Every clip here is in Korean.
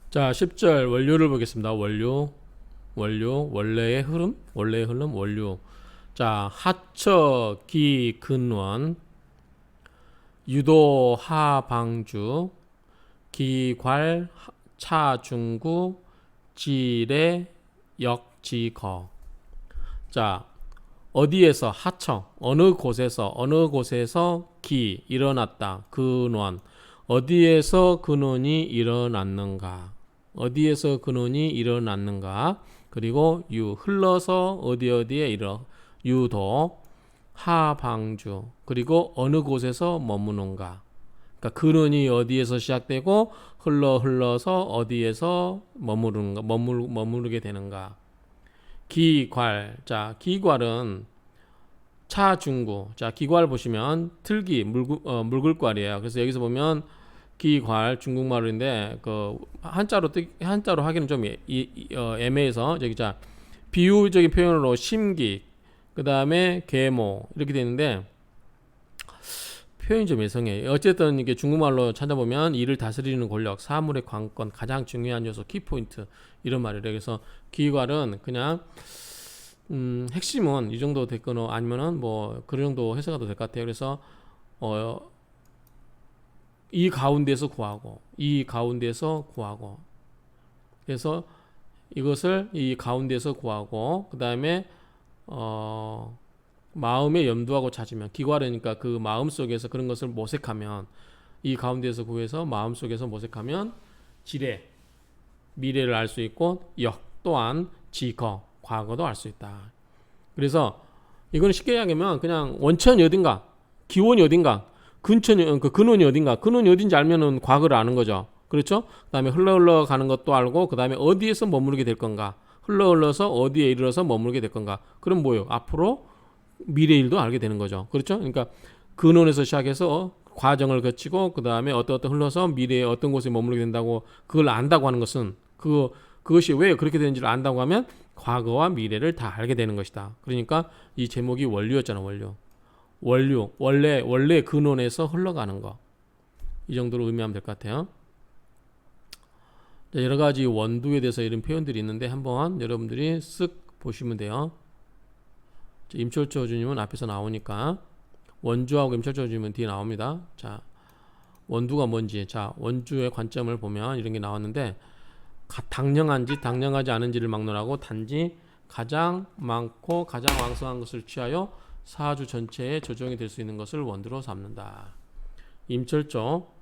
자, 10절 원료를 보겠습니다. 원료, 원래의 흐름, 원료. 자, 하처, 기, 근원, 유도, 하방주, 기괄, 차중구, 지례, 역지거. 자, 어디에서 하청, 어느 곳에서 기, 일어났다. 근원, 어디에서 근원이 일어났는가. 어디에서 근원이 일어났는가. 그리고 유, 흘러서 어디에 유도, 하방주, 그리고 어느 곳에서 머무는가. 그러니까 근원이 어디에서 시작되고 흘러서 어디에서 머무르게 되는가. 기괄. 자, 기괄은 차중구. 자, 기괄 보시면 틀기 물글괄이에요. 그래서 여기서 보면 기괄 중국말인데 그 한자로 하기는 좀 애매해서 저기 자 비유적인 표현으로 심기 그다음에 계모 이렇게 되는데 표현이 좀 이상해. 어쨌든 이게 중국말로 찾아보면 일을 다스리는 권력, 사물의 관건, 가장 중요한 요소, 키포인트 이런 말이래요. 그래서 기괄은 그냥 핵심은 이 정도 됐거나 아니면은 뭐 그 정도 해석도 될 것 같아요. 그래서 이 가운데서 구하고 이 가운데서 구하고 그래서 이것을 이 가운데서 구하고 그 다음에 마음에 염두하고 찾으면 기괄이니까 그 마음 속에서 그런 것을 모색하면 이 가운데서 구해서 마음 속에서 모색하면 지뢰 미래를 알 수 있고 역 또한 지거 과거도 알 수 있다. 그래서 이거는 쉽게 이야기하면 그냥 원천이 어딘가 기원이 어딘가 그 근원이 어딘가 근원이 어딘지 알면은 과거를 아는 거죠. 그렇죠? 그다음에 흘러가는 것도 알고 그다음에 어디에서 머무르게 될 건가 흘러서 어디에 이르러서 머무르게 될 건가 그럼 뭐요 앞으로 미래 일도 알게 되는 거죠. 그렇죠? 그러니까 근원에서 시작해서 과정을 거치고 그 다음에 어떤 흘러서 미래에 어떤 곳에 머무르게 된다고 그걸 안다고 하는 것은 그것이 왜 그렇게 되는지를 안다고 하면 과거와 미래를 다 알게 되는 것이다. 그러니까 이 제목이 원료였잖아. 원래 근원에서 흘러가는 거. 이 정도로 의미하면 될 것 같아요. 여러 가지 원두에 대해서 이런 표현들이 있는데 한번 여러분들이 쓱 보시면 돼요. 임철조 주님은 앞에서 나오니까 원주하고 임철조 주님은 뒤에 나옵니다. 자, 원두가 뭔지, 자, 원주의 관점을 보면 이런 게 나왔는데 당령한지 당령하지 않은지를 막론하고 단지 가장 많고 가장 왕성한 것을 취하여 사주 전체에 조정이 될 수 있는 것을 원두로 삼는다. 임철조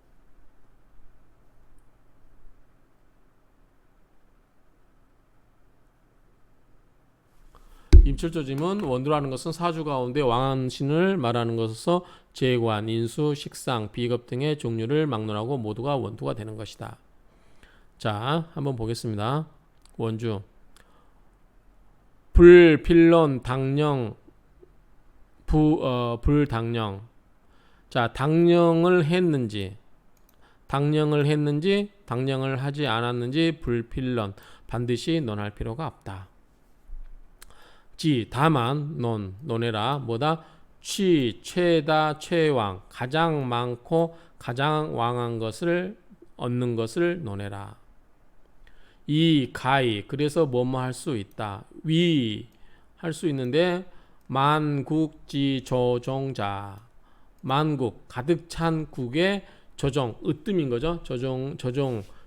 임철조짐은 원두라는 것은 사주 가운데 왕신을 말하는 것으로서 재관, 인수, 식상, 비겁 등의 종류를 막론하고 모두가 원두가 되는 것이다. 자, 한번 보겠습니다. 원주 불, 필론, 당령, 불당령. 자, 당령을 했는지 당령을 하지 않았는지 불필론 반드시 논할 필요가 없다. 다만 논해라 뭐다 최다 최왕 가장 많고 가장 왕한 것을 얻는 것을 논해라. 이 가히 그래서 뭐뭐 할 수 있다. 위 할 수 있는데 만국지 조종자 만국 가득 찬 국의 조정 으뜸인 거죠.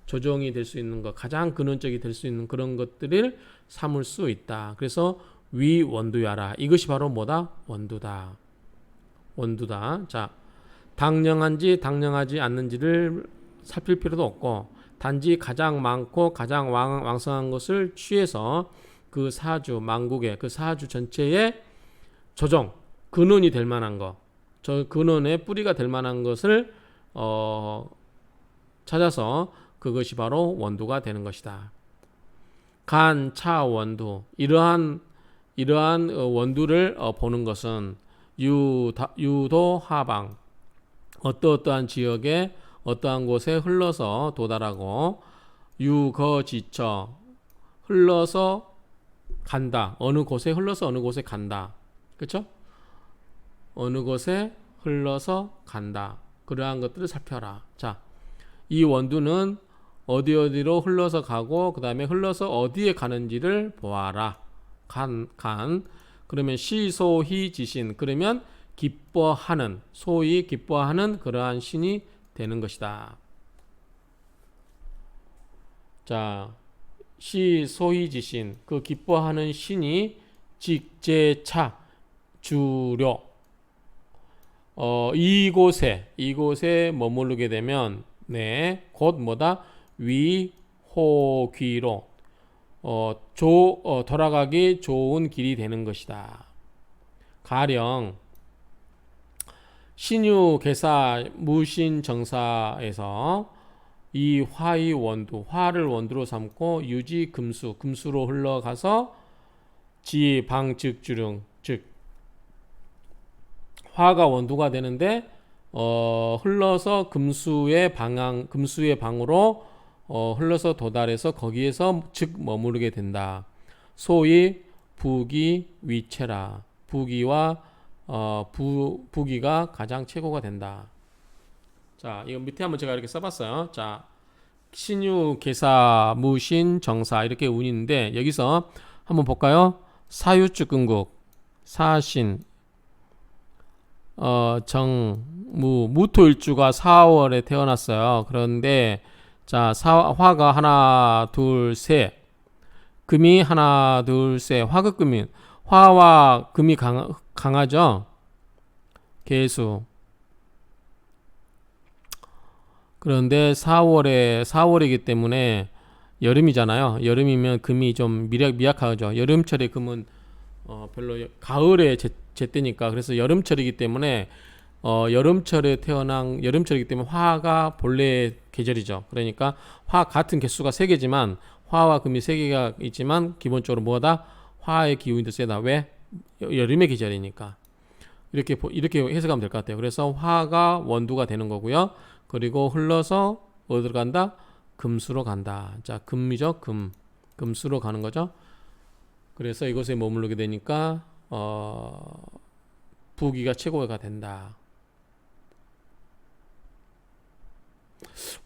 조정이 될 수 있는 것 가장 근원적이 될 수 있는 그런 것들을 삼을 수 있다. 그래서 위 원두야라. 이것이 바로 뭐다? 원두다. 자, 당령한지 당령하지 않는지를 살필 필요도 없고 단지 가장 많고 가장 왕성한 것을 취해서 그 사주 만국의 그 사주 전체의 조정 근원이 될 만한 것, 저 근원의 뿌리가 될 만한 것을 찾아서 그것이 바로 원두가 되는 것이다. 간, 차, 원두 이러한 원두를 보는 것은 유도 하방 어떠한 지역에 어떠한 곳에 흘러서 도달하고 유거지처 흘러서 간다. 어느 곳에 흘러서 어느 곳에 간다. 그렇죠? 어느 곳에 흘러서 간다. 그러한 것들을 살펴라. 자, 이 원두는 어디 어디로 흘러서 가고 그 다음에 흘러서 어디에 가는지를 보아라. 그러면 시소희 지신. 그러면 기뻐하는, 소위 기뻐하는 그러한 신이 되는 것이다. 자, 시소희 지신. 그 기뻐하는 신이 직제차 주려. 이곳에 머무르게 되면 곧 뭐다? 위호귀로 돌아가기 좋은 길이 되는 것이다. 가령 신유계사 무신정사에서 이 화의 원두, 화를 원두로 삼고 유지 금수로 흘러가서 지방즉주릉, 즉 화가 원두가 되는데 흘러서 금수의 방으로 흘러서 도달해서 거기에서 즉 머무르게 된다. 소위 부기 위체라. 부기와 부기가 가장 최고가 된다. 자, 이거 밑에 한번 제가 이렇게 써봤어요. 자, 신유, 계사, 무신, 정사 이렇게 운이 있는데 여기서 한번 볼까요? 사유축근국, 사신, 무토일주가 4월에 태어났어요. 그런데 자, 화가 하나, 둘, 셋, 금이 하나, 둘, 셋, 화극금이 화와 금이 강하죠. 계수. 그런데 4월이기 때문에 여름이잖아요. 여름이면 금이 좀 미약하죠. 여름철에 금은 별로 가을에 제때니까 그래서 여름철이기 때문에 여름철이기 때문에 화가 본래 계절이죠. 그러니까 화 같은 개수가 3개지만 화와 금이 3개가 있지만 기본적으로 뭐다? 화의 기운이 더 세다. 왜? 여름의 계절이니까. 이렇게 해석하면 될 것 같아요. 그래서 화가 원두가 되는 거고요. 그리고 흘러서 어디로 간다? 금수로 간다. 자, 금이죠. 금수로 가는 거죠. 그래서 이곳에 머무르게 되니까 부기가 최고가 된다.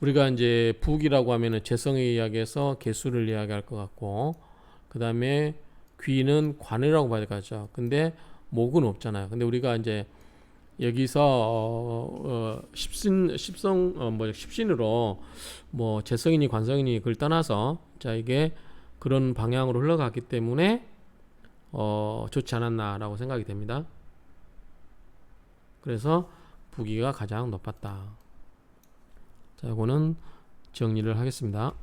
우리가 이제 부기라고 하면은 재성의 이야기에서 개수를 이야기할 것 같고, 그 다음에 귀는 관이라고 봐야 되겠죠. 근데 목은 없잖아요. 근데 우리가 이제 여기서 십신으로 뭐 재성이니 관성이니 그걸 떠나서 자 이게 그런 방향으로 흘러갔기 때문에 좋지 않았나라고 생각이 됩니다. 그래서 부기가 가장 높았다. 자, 이거는 정리를 하겠습니다.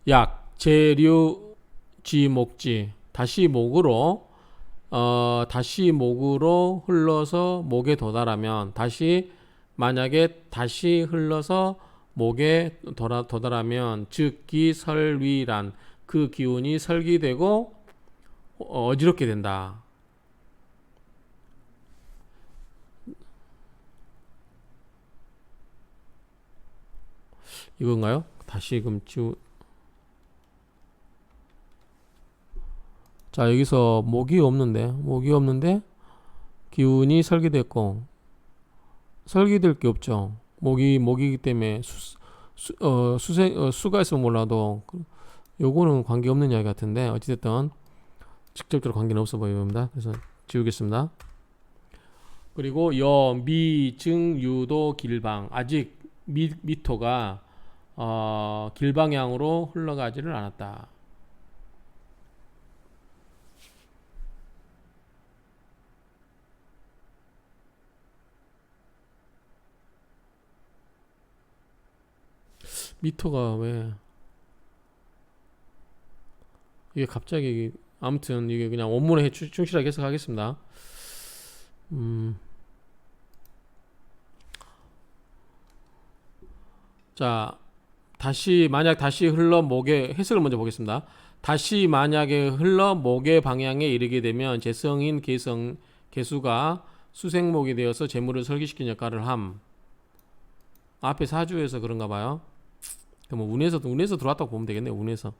약, 재류, 지목지. 다시 목으로 흘러서 목에 도달하면 만약에 다시 흘러서 목에 도달하면 즉 기설위란 그 기운이 설기되고 어지럽게 된다. 이건가요? 다시금 자, 여기서 목이 없는데 기운이 설기됐고 설기될 게 없죠. 목이기 때문에 수가 있으면 몰라도 요거는 관계없는 이야기 같은데 어찌됐든 직접적으로 관계는 없어 보입니다. 그래서 지우겠습니다. 그리고 미, 증, 유도, 길방. 아직 미토가 길방향으로 흘러가지를 않았다. 미토가 왜 이게 갑자기 아무튼 이게 그냥 원문에 충실하게 해석하겠습니다. 자, 만약 다시 흘러 목의 해석을 먼저 보겠습니다. 다시 만약에 흘러 목의 방향에 이르게 되면 재성인 개수가 수생목이 되어서 재물을 설기시키는 역할을 함. 앞에 사주에서 그런가 봐요. 뭐 운에서 들어왔다고 보면 되겠네요. 운에서.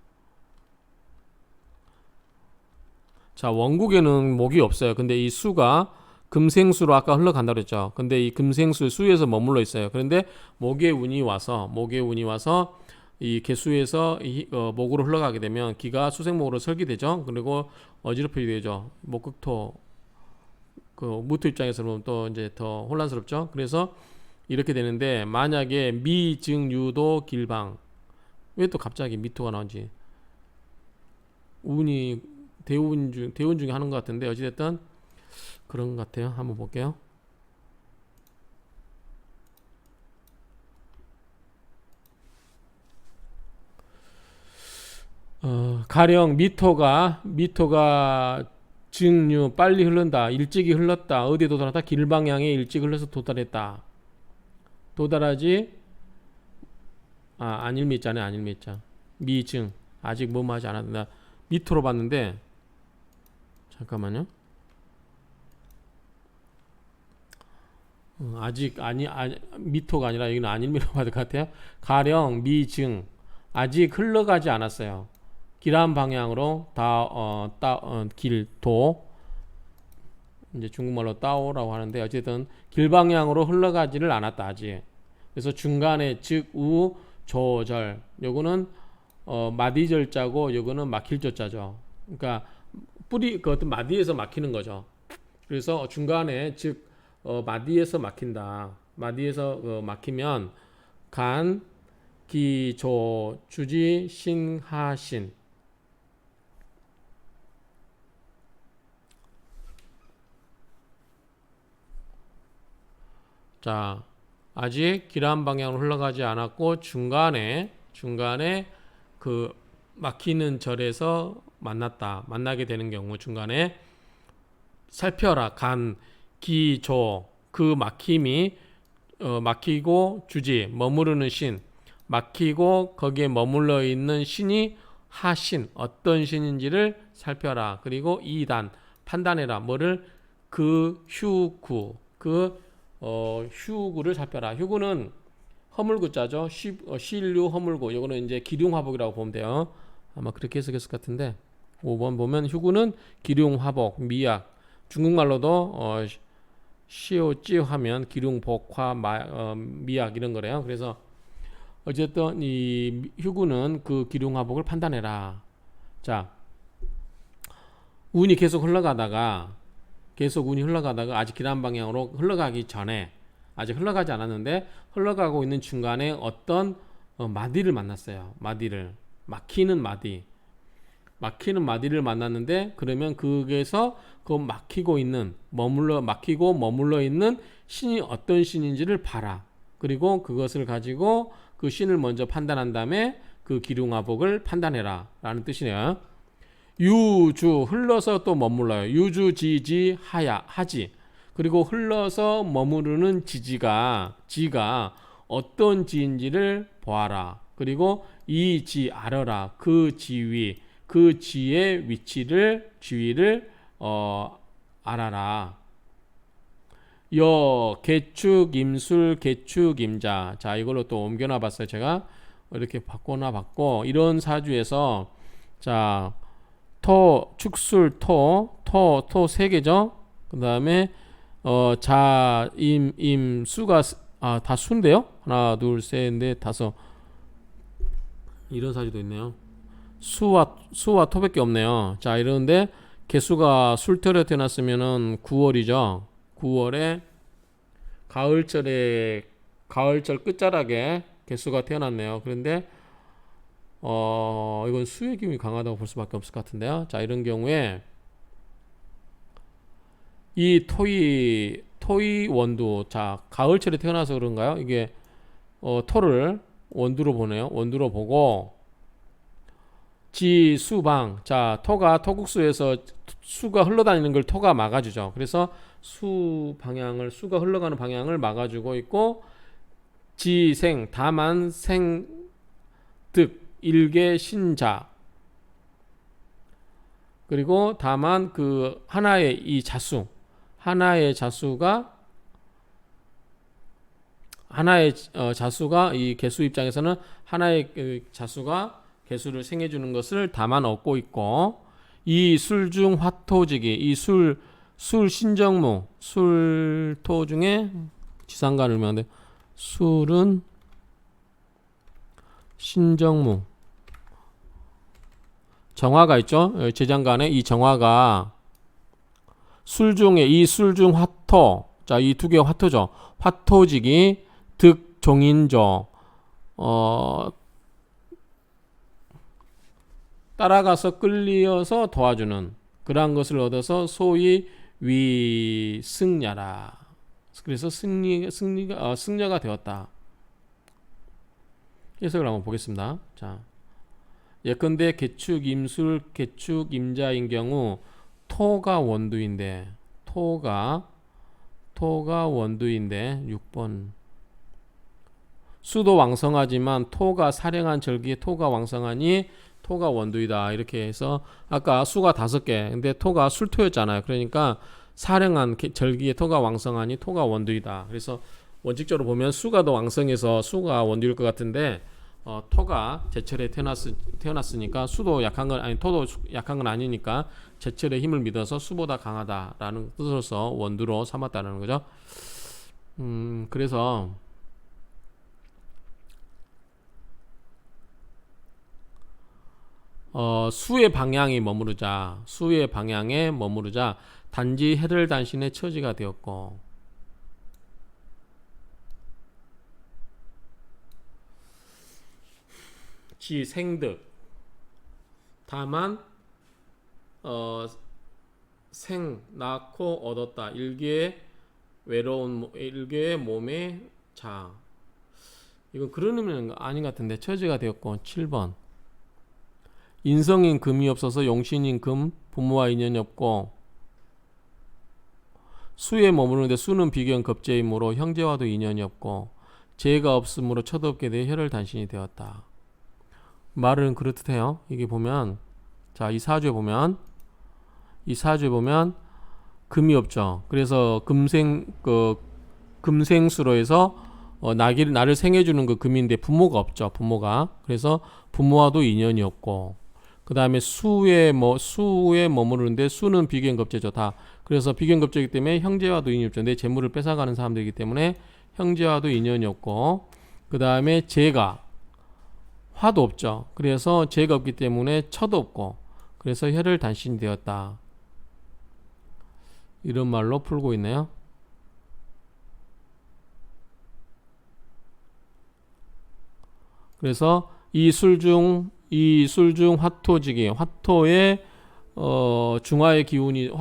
자, 원국에는 목이 없어요. 근데 이 수가 금생수로 아까 흘러간다고 그랬죠. 근데 이 금생수 수에서 머물러 있어요. 그런데 목의 운이 와서 이 개수에서 목으로 흘러가게 되면 기가 수생목으로 설계되죠. 그리고 어지럽히게 되죠. 목극토 그 무토 입장에서 보면 또 이제 더 혼란스럽죠. 그래서 이렇게 되는데 만약에 미증유도 길방 왜 또 갑자기 미토가 나온지 운이 대운 중에 하는 것 같은데 어찌됐든 그런 것 같아요. 한번 볼게요. 가령 미토가 증류 빨리 흐른다, 일찍이 흘렀다, 어디에 도달했다, 길 방향에 일찍 흘러서 도달했다. 도달하지 안일미 있잖아요. 안일미 있자. 미증 아직 뭐뭐 하지 않았다. 나 미토로 봤는데 잠깐만요. 아직 미토가 아니라 여기는 안일미로 받을 것 같아요. 가령 미증 아직 흘러가지 않았어요. 길한 방향으로 길도 이제 중국말로 따오라고 하는데 어쨌든 길 방향으로 흘러가지를 않았다 아직. 그래서 중간에 즉우 조절 요거는 마디절자고 요거는 막힐절자죠. 그러니까 뿌리 그 어떤 마디에서 막히는 거죠. 그래서 중간에 즉 마디에서 막힌다. 마디에서 막히면 간, 기, 조, 주지, 신, 하, 신. 자, 아직 길한 방향으로 흘러가지 않았고 중간에 그 막히는 절에서 만나게 되는 경우 중간에 살펴라. 간, 기, 조 그 막힘이 막히고 주지 머무르는 신 막히고 거기에 머물러 있는 신이 하신 어떤 신인지를 살펴라. 그리고 이단 판단해라. 뭐를 그 휴구 휴구를 살펴라. 휴구는 허물구자죠. 실류 허물구. 요거는 이제 기륭화복이라고 보면 돼요. 아마 그렇게 해석했을 것 같은데 5번 보면 휴구는 기륭화복 미약. 중국말로도 시오찌 하면 기륭복화 미약 이런 거래요. 그래서 어쨌든 이 휴구는 그 기륭화복을 판단해라. 자, 운이 계속 흘러가다가 아직 길한 방향으로 흘러가기 전에 아직 흘러가지 않았는데 흘러가고 있는 중간에 어떤 마디를 만났어요. 막히는 마디를 만났는데 그러면 거기에서 그 막히고 머물러 있는 신이 어떤 신인지를 봐라. 그리고 그것을 가지고 그 신을 먼저 판단한 다음에 그 기륭화복을 판단해라 라는 뜻이네요. 유주 흘러서 또 머물러요. 유주 지지 하지. 그리고 흘러서 머무르는 지가 어떤 지인지를 보아라. 그리고 이 지 알아라. 그 지위 그 지의 지위를 알아라. 개축 임술 개축 임자. 자, 이걸로 또 옮겨놔 봤어요. 제가 이렇게 바꿔 이런 사주에서 자 축술 토 세 개죠. 그 다음에 수가 다 수인데요. 하나 둘 셋 넷 다섯 이런 사주도 있네요. 수와 토밖에 없네요. 자, 이러는데 개수가 술토로 태어났으면은 9월이죠. 9월에 가을절 끝자락에 개수가 태어났네요. 그런데 이건 수의 기운이 강하다고 볼 수밖에 없을 것 같은데요. 자, 이런 경우에 이 토이 원두, 자, 가을철에 태어나서 그런가요? 이게 토를 원두로 보네요. 원두로 보고 지수방, 자, 토국수에서 수가 흘러다니는 걸 토가 막아주죠. 그래서 수가 흘러가는 방향을 막아주고 있고 지생, 다만 생득 일개 신자 그리고 다만 그 하나의 자수가 이 개수 입장에서는 하나의 자수가 개수를 생해주는 것을 다만 얻고 있고 이 술 중 화토지기 이 술 신정무 술토 중에 지상관을 의미하는데 술은 신정무 정화가 있죠. 제장간에 이 정화가 술 중에 이 술 중 화토 자 이 두 개가 화토죠. 화토지기 득종인조 따라가서 끌리어서 도와주는 그러한 것을 얻어서 소위 위승야라. 그래서 승려가 되었다. 해석을 한번 보겠습니다. 자, 예컨대 개축 임술 개축 임자인 경우 토가 원두인데 토가 원두인데 6번 수도 왕성하지만 토가 사령한 절기에 토가 왕성하니 토가 원두이다. 이렇게 해서 아까 수가 5개 근데 토가 술토였잖아요. 그러니까 사령한 절기에 토가 왕성하니 토가 원두이다. 그래서 원칙적으로 보면 수가 더 왕성해서 수가 원두일 것 같은데 토가 제철에 태어났으니까 수도 약한 건 아니 토도 약한 건 아니니까 제철의 힘을 믿어서 수보다 강하다라는 뜻으로서 원두로 삼았다는 거죠. 그래서 수의 방향에 머무르자 단지 해를 단신의 처지가 되었고 지 생득 다만 생 낳고 얻었다 일개의 외로운 일개의 몸의 자 이건 그런 의미는 아닌 것 같은데 처지가 되었고 7번 인성인 금이 없어서 용신인 금 부모와 인연이 없고 수에 머무르는데 수는 비견 겁제이므로 형제와도 인연이 없고 재가 없으므로 첫 없게 되어 혈을 단신이 되었다. 말은 그렇듯해요. 이게 보면 자 이 사주에 보면 금이 없죠. 그래서 금생수로 해서 나를 생해주는 그 금인데 부모가 없죠. 그래서 부모와도 인연이 없고 그 다음에 수에 머무르는데 수는 비견겁제죠. 다. 그래서 비견겁제이기 때문에 형제와도 인연이 없죠. 내 재물을 뺏어가는 사람들이기 때문에 형제와도 인연이 없고 그 다음에 재가 화도 없죠. 그래서 재가 없기 때문에 처도 없고 그래서 혈을 단신이 되었다. 이런 말로 풀고 있네요. 그래서 이 술 중 화토지기 화토의 중화의 기운이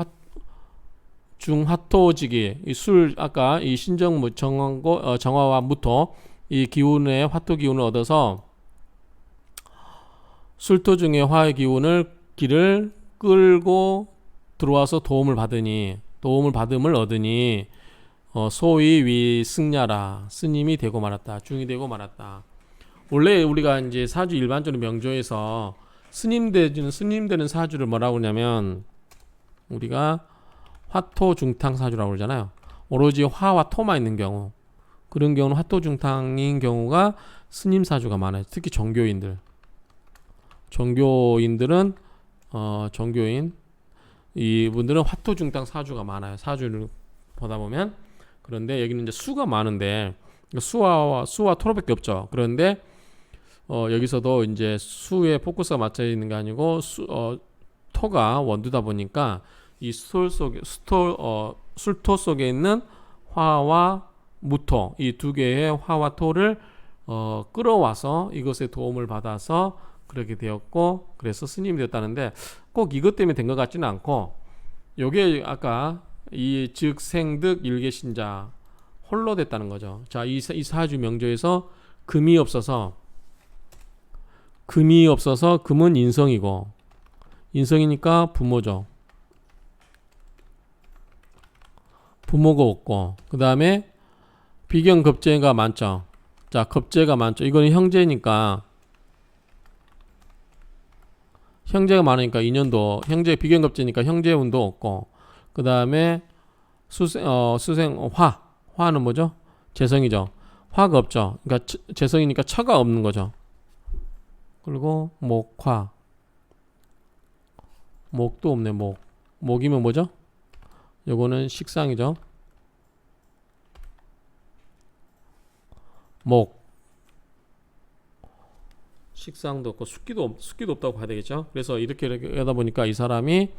중화토지기 이 술 아까 이 신정무 정화와 무토 이 기운의 화토 기운을 얻어서 술토 중에 화의 길을 끌고 들어와서 도움을 받음을 얻으니 소위 위승야라 스님이 되고 말았다. 중이 되고 말았다. 원래 우리가 이제 사주 일반적으로 명조에서 스님 되는 사주를 뭐라고 그러냐면 우리가 화토 중탕 사주라고 그러잖아요. 오로지 화와 토만 있는 경우 그런 경우는 화토 중탕인 경우가 스님 사주가 많아요. 특히 종교인들은 종교인 이분들은 화토 중탕 사주가 많아요. 사주를 보다 보면 그런데 여기는 이제 수가 많은데 수와 토로밖에 없죠. 그런데 여기서도 이제 수에 포커스가 맞춰 있는 게 아니고 토가 원두다 보니까 이 술토 속에 있는 화와 무토 이 두 개의 화와 토를 끌어와서 이것에 도움을 받아서 그렇게 되었고 그래서 스님이 되었다는데 꼭 이것 때문에 된 것 같지는 않고 요게 아까 이 즉 생득 일개신자 홀로 됐다는 거죠. 자, 이 사주 명조에서 금이 없어서 금은 인성이고 인성이니까 부모죠. 부모가 없고 그 다음에 비견겁제가 많죠. 자, 겁제가 많죠. 이거는 형제니까 형제가 많으니까 인연도 형제 비견겁제니까 형제운도 없고 그 다음에 화는 뭐죠? 재성이죠. 화가 없죠. 그러니까 재성이니까 처가 없는 거죠. 그리고 목화 목도 없네. 목이면 뭐죠? 요거는 식상이죠. 목. 식상도 없고 숙기도 없다고 봐야 되겠죠. 그래서 이렇게 하다 보니까 이 사람이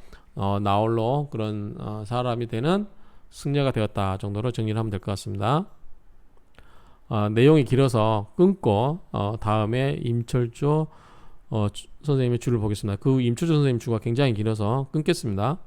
나홀로 그런 사람이 되는 승려가 되었다 정도로 정리를 하면 될 것 같습니다. 내용이 길어서 끊고 다음에 임철조 선생님의 주를 보겠습니다. 그 임철조 선생님 주가 굉장히 길어서 끊겠습니다.